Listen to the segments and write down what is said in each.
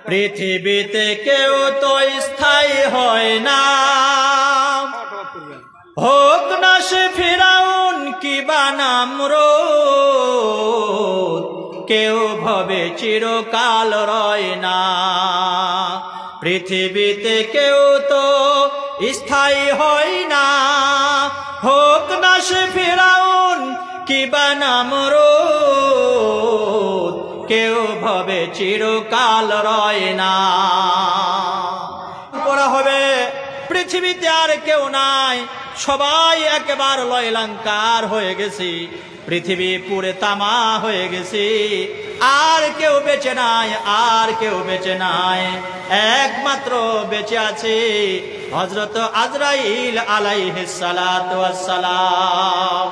পৃথিবীতে কেউ তো স্থায়ী হয় না, হোক না সে ফিরাউন কিবা নামরূদ, কেউ ভবে চিরকাল রয় না। পৃথিবীতে কেউ তো স্থায়ী হয় না, হোক না সে ফিরাউন কিবা নামরূদ, কেউ ভবে চিরকাল রয় না। করা হবে পৃথিবীতে আর কেউ নাই, সবাই একেবারে লয়লাঙ্কার হয়ে গেছে, পৃথিবী পুরে তামা হয়ে গেছে, আর কেউ বেঁচে নাই, আর কেউ বেঁচে নাই। একমাত্র বেঁচে আছে হযরত আজরাইল আলাইহিস সালাতু ওয়াস সালাম।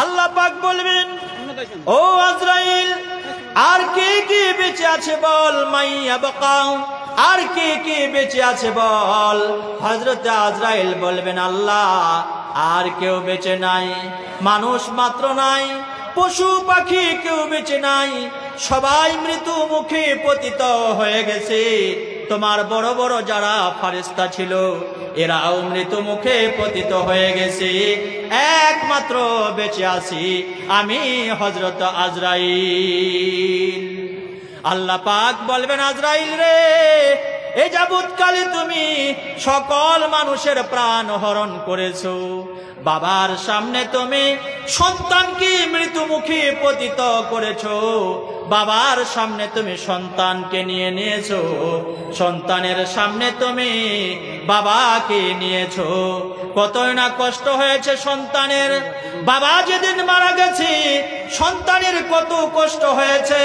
আল্লাহ পাক বলবেন, ও আজরাইল, আর কে কে বেঁচে আছে বল, মাইয়া বাকাও, আর কে কে বেঁচে আছে বল। হযরত আজরাইল বলবেন, আল্লাহ আর কেউ বেঁচে নাই, মানুষ মাত্র নাই, পশু পাখি কেউ বেঁচে নাই, সবাই মৃত্যু মুখে পতিত হয়ে গেছে। তোমার বড় বড় যারা ফেরেশতা ছিল এরাও মৃত্যু মুখে পতিত হয়ে গেছে, একমাত্র বেঁচে আছি আমি হযরত আজরাইল। আল্লাহ পাক বলবেন, আজরাইল রে, এ যাবৎকালে তুমি সকল মানুষের প্রাণ হরণ করেছো, বাবার সামনে তুমি সন্তানকে মৃত্যুমুখী পতিত করেছো, বাবার সামনে তুমি সন্তানকে নিয়ে নিয়েছো, সন্তানের সামনে তুমি বাবাকে নিয়েছো। কতই না কষ্ট হয়েছে সন্তানের, বাবা যেদিন মারা গেছে সন্তানের কত কষ্ট হয়েছে,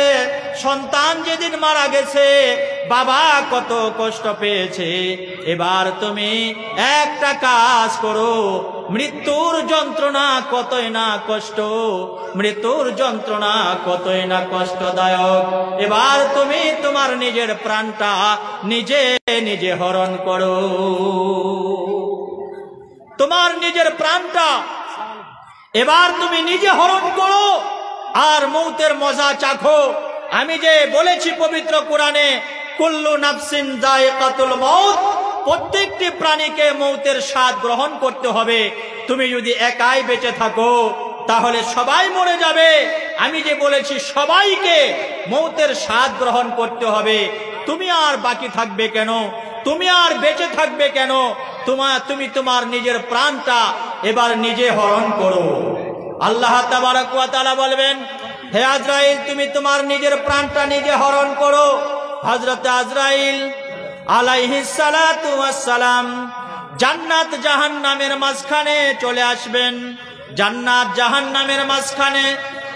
সন্তান যেদিন মারা গেছে বাবা কত কষ্ট পেয়েছে। এবার তুমি একটা কাজ করো, মৃত্যুর যন্ত্রণা কতই না কষ্ট, মৃত্যুর যন্ত্রণা কতই না কষ্টদায়ক, এবার তুমি তোমার নিজের প্রাণটা নিজে নিজে হরণ করো, তোমার নিজের প্রাণটা এবার তুমি নিজে হরণ করো, আর মৌতের মজা চাখো। আমি যে বলেছি পবিত্র কোরআনে, কুল্লু নাফসিন যায়কাতুল মউত, প্রত্যেকটি প্রাণীকে মৌতের স্বাদ গ্রহণ করতে হবে। তুমি যদি একাই বেঁচে থাকো তাহলে সবাই মরে যাবে। আমি যে বলেছি সবাইকে মৌতের স্বাদ গ্রহণ করতে হবে, তুমি আর বাকি থাকবে কেন, তুমি আর বেঁচে থাকবে কেন? তুমি তোমার নিজের প্রাণটা এবার নিজে হরণ করো। আল্লাহ তাবারক ওয়া তাআলা বলবেন, হে আজরাইল, তুমি তোমার নিজের প্রাণটা নিজে হরণ করো। হযরত আজরাইল আলাইহিস সালাতু ওয়াস সালাম জান্নাত জাহান্নামের মাঝখানে চলে আসবেন। জান্নাত জাহান্নামের মাঝখানে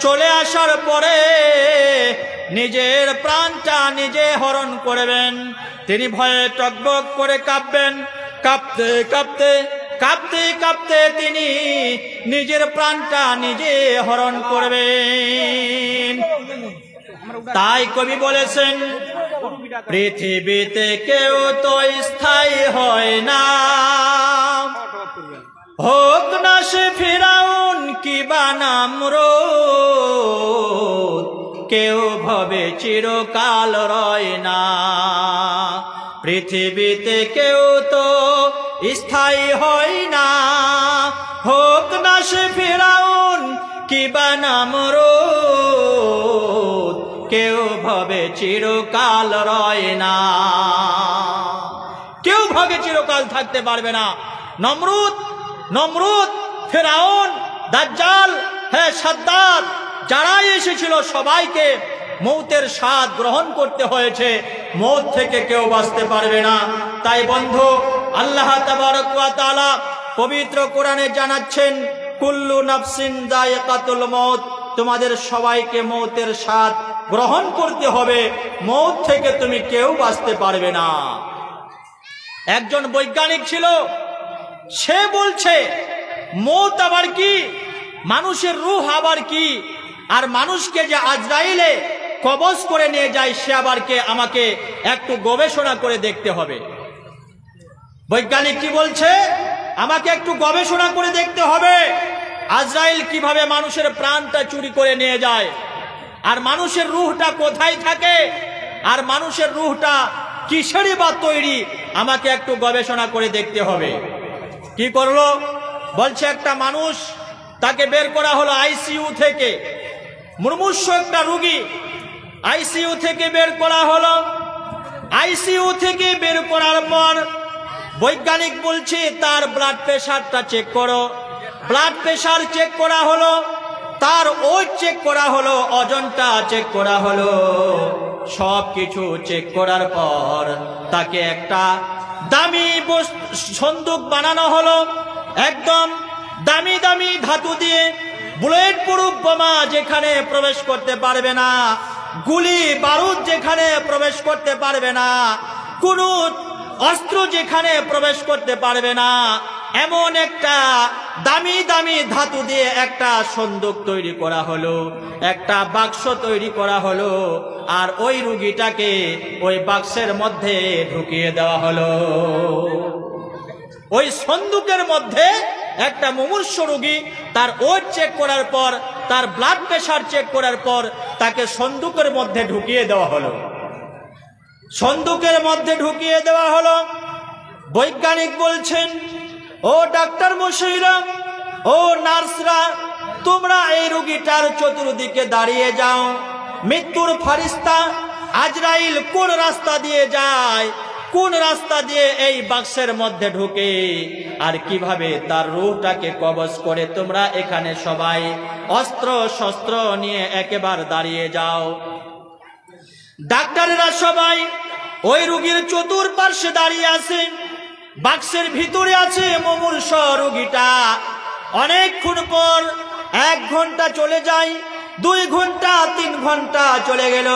চলে আসার পরে নিজের প্রাণটা নিজে হরণ করবেন। তিনি ভয়ে টকবক করে কাঁপবেন, কাঁপতে কাঁপতে কাঁপতে কাঁপতে তিনি নিজের প্রাণটা নিজে হরণ করবেন। তাই কবি বলেছেন, পৃথিবীতে কেউ তো স্থায়ী হয় না, হোক না সে ফিরাউন কিবা নামরূদ, কেউ ভবে চিরকাল রয় না। পৃথিবীতে কেউ তো স্থায়ী হয় না, হোক না সে ফিরাউন কিবা নামরূদ, কেউ ভবে চিরকাল রয় না। কেউ ভাগে চিরকাল থাকতে পারবে না। নমরুদ, ফিরাউন, দাজ্জাল, সাদ্দাত, যারাই এসেছিল সবাইকে মৌতের স্বাদ গ্রহণ করতে হয়েছে, মৌত থেকে কেউ বাঁচতে পারবে না। তাই বন্ধু, আল্লাহ তাবারক ওয়া তাআলা পবিত্র কোরআনে জানাচ্ছেন, কুল্লু নাফসিন যায়কাতুল মউত, তোমাদের সবাইকে মৌতের স্বাদ গ্রহণ করতে হবে, মৌত থেকে তুমি কেউ বাঁচতে পারবে না। একজন বৈজ্ঞানিক ছিল, সে বলছে মৌত আবার কি, মানুষের রূহ আবার কি, আর মানুষকে যে আজরাইলে কবজ করে নিয়ে যায় সে আবার কে, আমাকে একটু গবেষণা করে দেখতে হবে। বৈজ্ঞানিক কি বলছে, আমাকে একটু গবেষণা করে দেখতে হবে আজরাইল কিভাবে মানুষের প্রাণটা চুরি করে নিয়ে যায়, আর মানুষের রূহটা কোথায় থাকে। আর মানুষের রুহটা কিসেরই বা তৈরি, আমাকে একটু গবেষণা করে দেখতে হবে। কি করলো? বলছে একটা মানুষ, তাকে বের করা হলো আইসিইউ থেকে, মুমূর্ষু একটা রোগী, আইসিইউ থেকে বের করা হলো। আইসিইউ থেকে বের করার পর বৈজ্ঞানিক বলছে তার ব্লাড প্রেশারটা চেক করো। ব্লাড প্রেশার চেক করা হলো, তার ওয়েট চেক করা হলো, ওজনটা চেক করা হলো। সব কিছু চেক করার পর তাকে একটা দামি সন্দুক বানানো হলো, একদম দামি দামি ধাতু দিয়ে, বুলেট প্রুফ বোমা যেখানে প্রবেশ করতে পারবে না, গুলি বারুদ যেখানে প্রবেশ করতে পারবে না, কোনো অস্ত্র যেখানে প্রবেশ করতে পারবে না, এমন একটা দামি দামি ধাতু দিয়ে একটা সন্দুক তৈরি করা হলো, একটা বাক্স তৈরি করা হলো। আর ওই রুগীটাকে ওই বাক্সের মধ্যে ঢুকিয়ে দেওয়া হলো। ওই সন্দুকের মধ্যে একটা মুমূর্ষু রোগী, তার ওয়েট চেক করার পর, তার ব্লাড প্রেশার চেক করার পর তাকে সন্দুকের মধ্যে ঢুকিয়ে দেওয়া হলো। সন্দুকের মধ্যে ঢুকিয়ে দেওয়া হলো। বৈজ্ঞানিক বলছেন, ও ডাক্তার মশাইরা, ও নার্সরা, তোমরা এই রোগীটার চতুর্দিকে দাঁড়িয়ে যাও। মৃত্যুর ফারিস্তা আজরাইল কোন রাস্তা দিয়ে যায়, কোন রাস্তা দিয়ে এই বাক্সের মধ্যে ঢুকে, আর কিভাবে তার রূহটাকে কবজ করে, তোমরা এখানে সবাই অস্ত্র শস্ত্র নিয়ে একেবারে দাঁড়িয়ে যাও। ডাক্তারেরা সবাই ওই রোগীর চতুর্পার্শ্বে দাঁড়িয়ে আছে। বাক্সের ভিতরে আছে মুমূর্ষু রোগীটা। অনেকক্ষণ পর 1 ঘন্টা চলে যায়, 2 ঘন্টা, 3 ঘন্টা চলে গেল,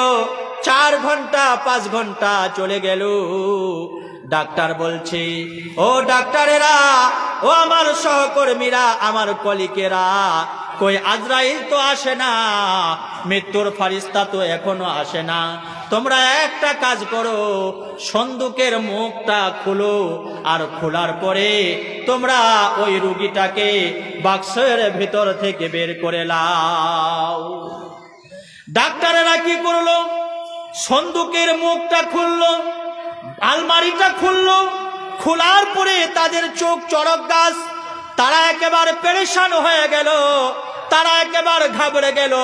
4 ঘন্টা, 5 ঘন্টা চলে গেল। ডাক্তার বলছে, ও ডাক্তারেরা, ও আমার সহকর্মীরা, আমার কলিকেরা, কই আজরাইল তো আসে না, মৃত্যুর ফারিস্তা তো এখনো আসে না। তোমরা একটা কাজ করো, সন্দুকের মুখটা খুলো, আর খোলার পরে তোমরা ওই রোগীটাকে বাক্সের ভিতর থেকে বের করে লাও। ডাক্তারেরা কি করলো? সন্দুকের মুখটা খুললো, আলমারিটা খুললো। খোলার পরে তাদের চোখ চড়ক গাছ, তারা একেবারে পেরেশান হয়ে গেল, তারা একেবারে ঘাবড়ে গেল,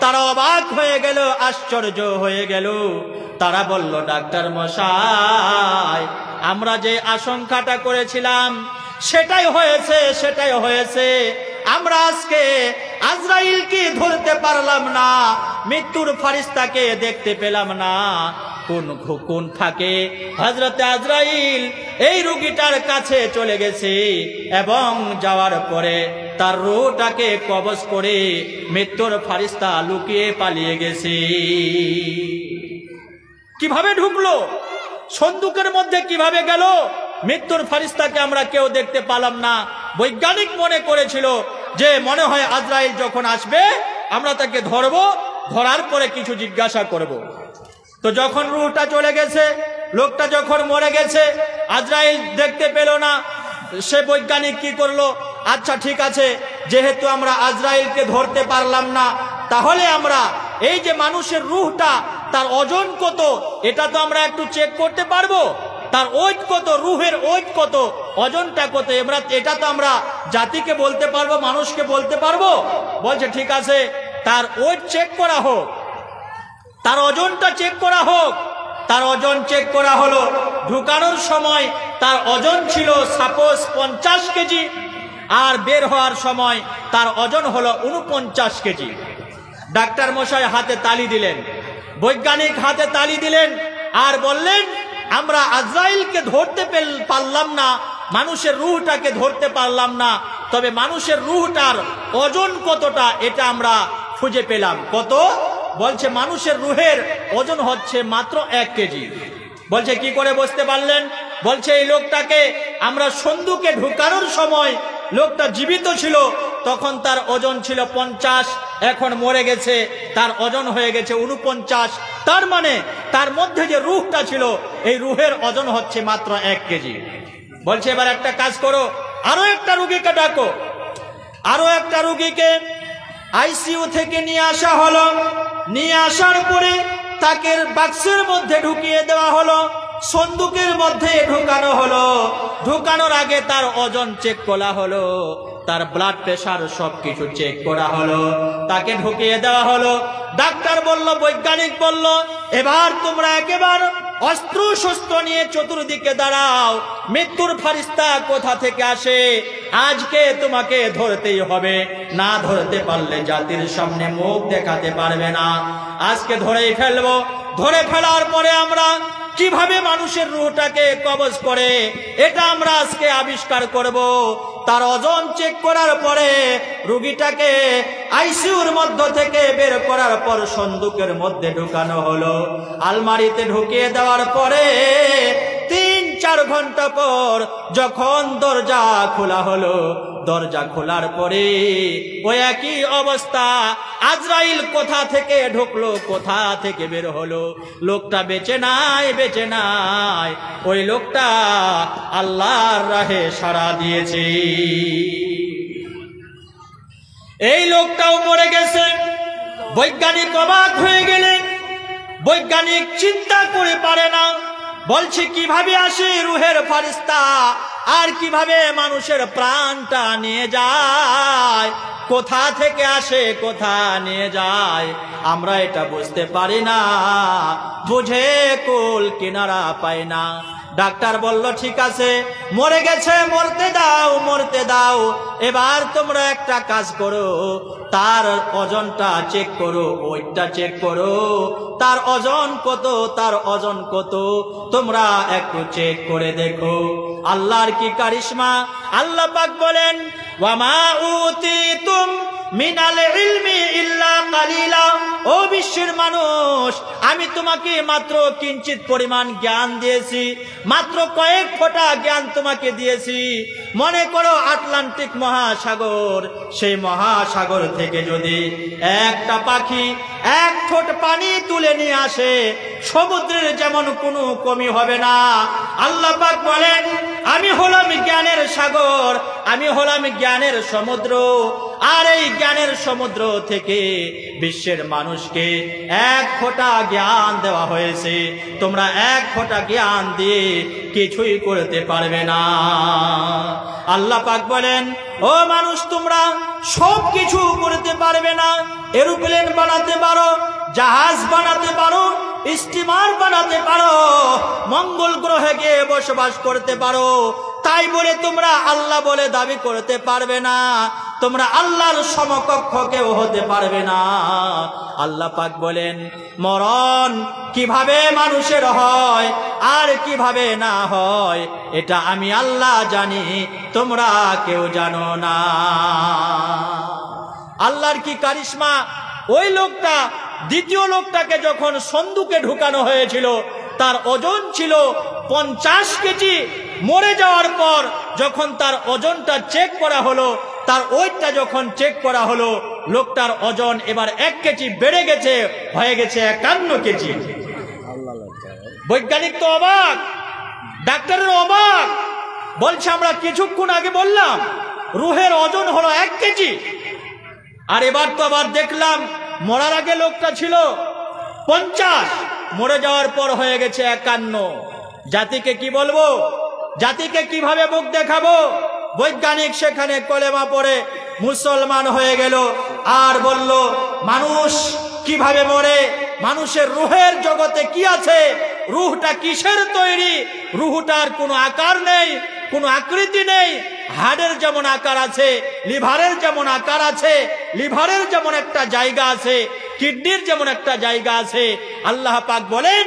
তারা অবাক হয়ে গেল, আশ্চর্য হয়ে গেল। তারা বলল, ডাক্তার মশাই, আমরা যে আশঙ্কাটা করেছিলাম সেটাই হয়েছে, সেটাই হয়েছে। আমরা আজকে আজরাইলকে ধরতে পারলাম না, মৃত্যুর ফারিস্তাকে দেখতে পেলাম না। কোন ফাঁকে হযরত আজরাইল এই রোগীটার কাছে চলে গেছে এবং যাওয়ার পরে তার রূহটাকে কবজ করে মৃত্যুর ফারিস্তা লুকিয়ে পালিয়ে গেছে। কিভাবে ঢুকলো? সন্দুকের মধ্যে কিভাবে গেল? মৃত্যুর ফারিস্তাকে আমরা কেউ দেখতে পেলাম না। বৈজ্ঞানিক মনে করেছিল যে মনে হয় আজরাইল যখন আসবে আমরা তাকে ধরবো, ধরার পরে কিছু জিজ্ঞাসা করব। তো যখন রূহটা চলে গেছে, লোকটা যখন মরে গেছে, আজরাইল দেখতে পেল না, সে বৈজ্ঞানিক কি করলো? আচ্ছা ঠিক আছে, যেহেতু আমরা আজরাইলকে ধরতে পারলাম না, তাহলে আমরা এই যে মানুষের রূহটা, তার ওজন কত, এটা তো আমরা একটু চেক করতে পারবো। তার ওয়েট কত, রূহের ওয়েট কত, ওজনটা কত, এটা তো আমরা জাতিকে বলতে পারবো, মানুষকে বলতে পারবো। বলছে ঠিক আছে, তার ওয়েট চেক করা হোক, তার ওজনটা চেক করা হোক। তার ওজন চেক করা হলো। ঢুকানোর সময় তার ওজন ছিল সাপোজ 50 কেজি, আর বের হওয়ার সময় তার ওজন হলো 49 কেজি। ডাক্তার মশাই হাতে তালি দিলেন, বৈজ্ঞানিক হাতে তালি দিলেন, আর বললেন, আমরা আজরাইলকে ধরতে পারলাম না, মানুষের রূহটাকে ধরতে পারলাম না, তবে মানুষের রূহটার ওজন কতটা এটা আমরা খুঁজে পেলাম। কত? বলছে মানুষের রূহের ওজন হচ্ছে মাত্র 1 কেজি। বলছে কি করে বুঝতে পারলেন? বলছে এই লোকটাকে আমরা সন্দুকে ঢুকানোর সময় লোকটা জীবিত ছিল, তখন তার ওজন ছিল 50, এখন মরে গেছে, তার ওজন হয়ে গেছে 49। তার মানে তার মধ্যে যে রূহটা ছিল, এই রূহের ওজন হচ্ছে মাত্র 1 কেজি। বলছে এবার একটা কাজ করো, আরো একটা রোগীকে ডাকো। আরো একটা রোগীকে আইসিইউ থেকে নিয়ে আসা হলো। নিয়ে আসার পরে তাকে বাক্সের মধ্যে ঢুকিয়ে দেওয়া হলো, সন্দুকের মধ্যে ঢুকানো হলো। ঢুকানোর আগে তার ওজন চেক করা হলো, তার ব্লাড প্রেশার সবকিছু চেক করা হলো, তাকে ঢুকিয়ে দেওয়া হলো। ডাক্তার বলল, বৈজ্ঞানিক বলল, এবার তোমরা একেবারে অস্ত্র শস্ত্র নিয়ে চতুর্দিকে দাঁড়াও। মৃত্যুর ফারিস্তা কোথা থেকে আসে আজকে তোমাকে ধরতেই হবে, না ধরতে পারলে জাতির সামনে মুখ দেখাতে পারবে না। আজকে ধরেই ফেলবো। ধরে ফেলার পরে আমরা কিভাবে মানুষের রূহটাকে কবজ করে এটা আমরা আজকে আবিষ্কার করব। তার ওজন চেক করার পরে রোগীটাকে আইসিইউর মধ্য থেকে বের করার পর সন্দুকের মধ্যে ঢুকানো হলো। আলমারিতে ঢুকিয়ে দেওয়ার পরে 3-4 ঘন্টা পর যখন দরজা খোলা হলো, দরজা খোলার পরে ওই একই অবস্থা। আজরাইল কোথা থেকে ঢুকলো, কোথা থেকে বের হলো, লোকটা বেঁচে নাই, বেঁচে নাই। ওই লোকটা আল্লাহর রাহে সাড়া দিয়েছে। এই লোকটাও মরে গেছে। বৈজ্ঞানিক অবাক হয়ে গেলেন। বৈজ্ঞানিক চিন্তা করে পারে না, বলছে কিভাবে আসে রুহের ফারিস্তা আর কিভাবে মানুষের প্রাণটা নিয়ে যায়, কোথা থেকে আসে কোথা নিয়ে যায়, আমরা এটা বুঝতে পারি না, বুঝে কুল কিনারা পাই না। ডাক্তার বলল, ঠিক আছে, মরে গেছে, মরতে দাও, মরতে দাও। এবার তোমরা একটা কাজ করো, তার ওজনটা চেক করো, ওইটা চেক করো, তার ওজন কত, তার ওজন কত, তোমরা একটু চেক করে দেখো। আল্লাহর কি কারিশমা! আল্লাহ পাক বলেন, ওয়ামা উতিতুম মিনাল ইলমি ইল্লা কালিলা। ও বিশ্বের মানুষ, আমি তোমাকে মাত্র কিঞ্চিত পরিমাণ জ্ঞান দিয়েছি, মাত্র কয়েক ফোঁটা জ্ঞান তোমাকে দিয়েছি। মনে করো আটলান্টিক মহাসাগর, সেই মহাসাগর থেকে যদি একটা পাখি 1 ঠোঁট পানি তুলে নিয়ে আসে, সমুদ্রের যেমন কোনো কমি হবে না। আল্লাহ পাক বলেন, আমি হলাম জ্ঞানের সাগর, আমি হলাম জ্ঞানের সমুদ্র। আর এই জ্ঞানের সমুদ্র থেকে বিশ্বের মানুষকে 1 ফোঁটা জ্ঞান দেওয়া হয়েছে। তোমরা 1 ফোঁটা জ্ঞান দিয়ে কিছুই করতে পারবে না। আল্লাহ পাক বলেন, ও মানুষ, তোমরা সব কিছু করতে পারবে না। এরোপ্লেন বানাতে পারো, জাহাজ বানাতে পারো, স্টিমার বানাতে পারো, মঙ্গল গ্রহে গিয়ে বসবাস করতে পারো, তাই বলে তোমরা আল্লাহ বলে দাবি করতে পারবে না। তোমরা আল্লাহর সমকক্ষ কেউ হতে পারবে না। আল্লাহ পাক বলেন, মরণ কিভাবে মানুষের হয় আর কিভাবে না হয় এটা আমি আল্লাহ জানি, তোমরা কেউ জানো না। আল্লাহর কি কারিশমা! ওই লোকটা, দ্বিতীয় লোকটাকে যখন সন্দুকে ঢুকানো হয়েছিল, তার ওজন ছিল 50 কেজি। মরে যাওয়ার পর যখন তার ওজনটা চেক করা হলো, তার ওয়েটটা যখন চেক করা হলো, লোকটার ওজন এবার 1 কেজি বেড়ে গেছে, হয়ে গেছে 51 কেজি। বৈজ্ঞানিক তো অবাক, ডাক্তারের অবাক, বলছে আমরা কিছুক্ষণ আগে বললাম রুহের ওজন হলো 1 কেজি, আর এবার তো আবার দেখলাম মরার আগে লোকটা ছিল 50, মরে যাওয়ার পর হয়ে গেছে 51। জাতিকে কি বলবো? জাতিকে কিভাবে মুখ দেখাবো? বৈজ্ঞানিক সেখানে কলেমা পড়ে মুসলমান হয়ে গেল আর বলল, মানুষ কিভাবে মরে, মানুষের রুহের জগতে কি আছে, রুহটা কিসের তৈরি, রুহটার কোনো আকার নেই, কোনো আকৃতি নেই। হাড়ের যেমন আকার আছে, লিভারের যেমন আকার আছে, লিভারের যেমন একটা জায়গা আছে, কিডনির যেমন একটা জায়গা আছে। আল্লাহ পাক বলেন,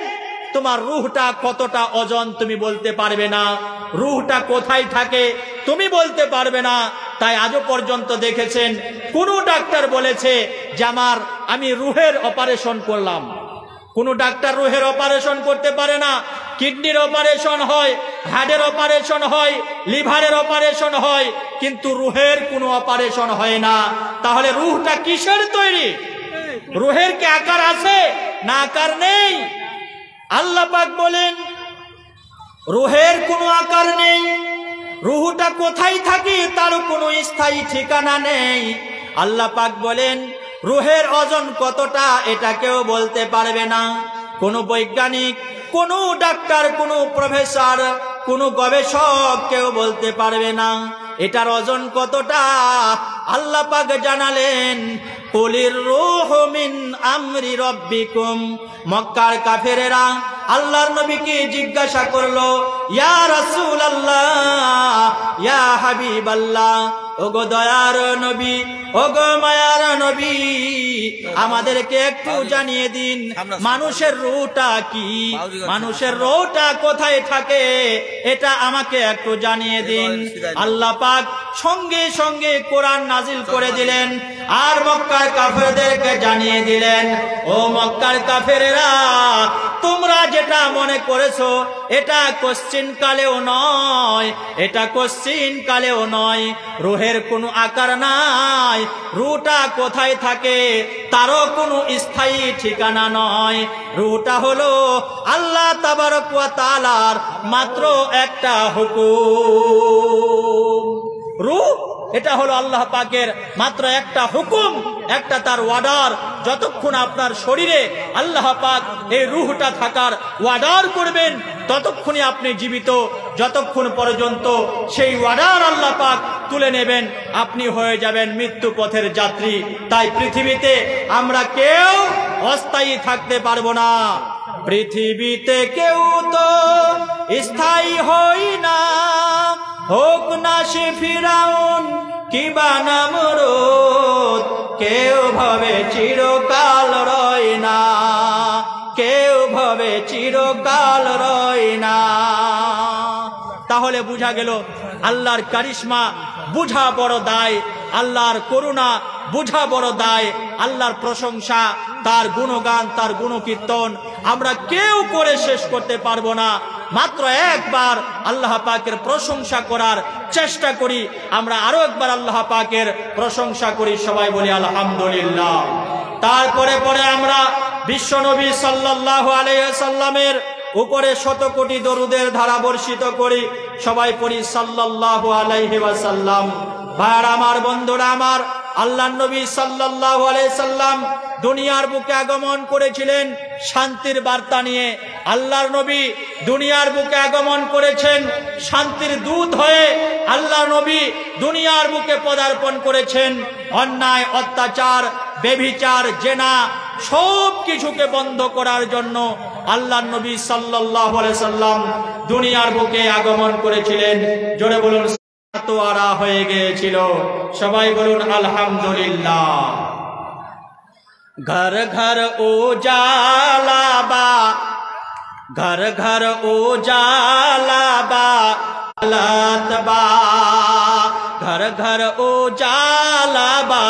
তোমার রুহটা কতটা ওজন তুমি বলতে পারবে না, রুহটা কোথায় থাকে তুমি বলতে পারবে না। তাই আজও পর্যন্ত দেখেছেন কোন ডাক্তার বলেছে যে আমি রুহের অপারেশন করলাম? কোন ডাক্তার রুহের অপারেশন করতে পারে না। কিডনির অপারেশন হয়, হার্টের অপারেশন হয়, লিভারের অপারেশন হয়, কিন্তু রুহের কোনো অপারেশন হয় না। তাহলে রুহটা কিসের তৈরি? রুহের কি আকার আছে না আকার নেই? আল্লাহ পাক বলেন, রুহের কোনো আকার নেই, রুহটা কোথায় থাকে তার কোনো স্থায়ী ঠিকানা নেই। আল্লাহ পাক বলেন, রুহের ওজন কতটা এটা কেউ বলতে পারবে না। কোনো বৈজ্ঞানিক, কোনো ডাক্তার, কোনো প্রফেসর, কোনো গবেষক কেউ বলতে পারবে না এটার ওজন কতটা। আল্লাহ পাক জানালেন, কুলির রূহু মিন আমরি রাব্বিকুম। মক্কার কাফেরেরা আল্লাহর নবীকে জিজ্ঞাসা করলো, ইয়া রাসূলুল্লাহ, ইয়া হাবিবাল্লাহ, ওগো দয়ার নবী, ওগো মায়ার নবী, আমাদেরকে একটু জানিয়ে দিন মানুষের রূহটা কি, মানুষের রূহটা কোথায় থাকে, এটা আমাকে একটু জানিয়ে দিন। আল্লাহ পাক সঙ্গে সঙ্গে কোরআন নাজিল করে দিলেন আর মক্কার কাফেরদেরকে জানিয়ে দিলেন, ও মক্কার কাফেরেরা, তোমরা যেটা মনে করেছো এটা কোশ্চিন কালেও নয়, এটা কোশ্চিন কালেও নয়। রূহের কোনো আকার নাই, রূহটা কোথায় থাকে তারও কোনো স্থায়ী ঠিকানা নয়। রূহটা হলো আল্লাহ তাবারক ওয়া তাআলার মাত্র একটা হুকুম। রূহ এটা হলো আল্লাহ পাকের মাত্র একটা হুকুম, একটা তার ওয়ার্ডার। যতক্ষণ আপনার শরীরে আল্লাহ পাক এই রূহটা থাকার ওয়ার্ডার করবেন ততক্ষণই আপনি জীবিত, যতক্ষণ পর্যন্ত সেই ওয়ার্ডার আল্লাহ পাক তুলে নেবেন আপনি হয়ে যাবেন মৃত্যু পথের যাত্রী। তাই পৃথিবীতে আমরা কেউ অস্থায়ী থাকতে পারবো না। পৃথিবীতে কেউ তো স্থায়ী হই না, হোক না সে ফিরাউন কিবা নমরুদ, কেউ ভাবে চিরকাল রয় না, কেউ ভাবে চিরকাল রয় না। তাহলে বুঝা গেল আল্লাহর কারিশমা বুঝা বড় দায়, আল্লাহর করুণা বুঝা বড় দায়, আল্লাহর প্রশংসা, তার গুণগান, তার গুণকীর্তন আমরা কেউ করে শেষ করতে পারবো না। মাত্র একবার আল্লাহ পাকের প্রশংসা করার চেষ্টা করি, আমরা আরো একবার আল্লাহ পাকের প্রশংসা করি, সবাই বলি আলহামদুলিল্লাহ। তারপরে পরে আমরা বিশ্বনবী সাল্লাল্লাহু আলাইহি ওয়াসাল্লামের উপরে 100 কোটি দরুদের ধারা বর্ষিত করি, সবাই পড়ি সাল্লাল্লাহু আলাইহি ওয়াসাল্লাম। ভাইয়ার আমার, বন্ধুরা আমার, আল্লাহর নবী সাল্লাল্লাহু আলাইহি সাল্লাম দুনিয়ার বুকে আগমন করেছিলেন শান্তির বার্তা নিয়ে। আল্লাহর নবী দুনিয়ার বুকে আগমন করেছেন শান্তির দূত হয়ে। আল্লাহর নবী দুনিয়ার বুকে পদার্পণ করেছেন অন্যায়, অত্যাচার, বেভিচার, জেনা সব কিছুকে বন্ধ করার জন্য আল্লাহর নবী সাল্লাল্লাহু আলাইহি সাল্লাম দুনিয়ার বুকে আগমন করেছিলেন। জোরে বলুন, তোয়ারা হয়ে গিয়েছিল। সবাই বলুন আলহামদুলিল্লাহ। ঘর ঘর উজালা বা, ঘর ঘর উজালা বা, লাতবা, घर घर उजाला बा,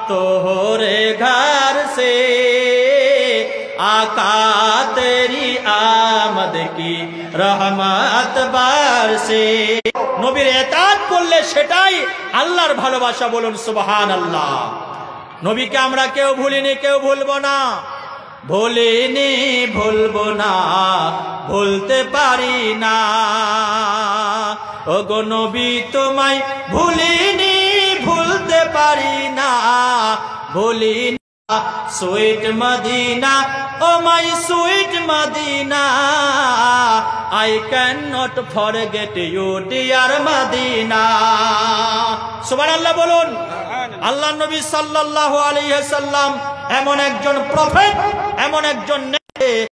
तोहरे घर से आका तेरी आमद की रहमत बरसे। নবীর ইতাআত করলে সেটাই আল্লাহর ভালোবাসা। বলুন সুবহানাল্লাহ। নবীকে আমরা কেউ ভুলিনি, কেউ ভুলবো না, ভুলিনি, ভুলবো না, ভুলতে পারি না। ওগো নবী তোমায় ভুলিনি, ভুলতে পারি না, ভুলিনি। Sweet Madina, oh my sweet Madina, I cannot forget you dear Madina. সুবহানাল্লাহ বলুন। আল্লাহর নবী সাল্লাল্লাহু আলাইহি ওয়াসাল্লাম এমন একজন প্রফেট, এমন একজন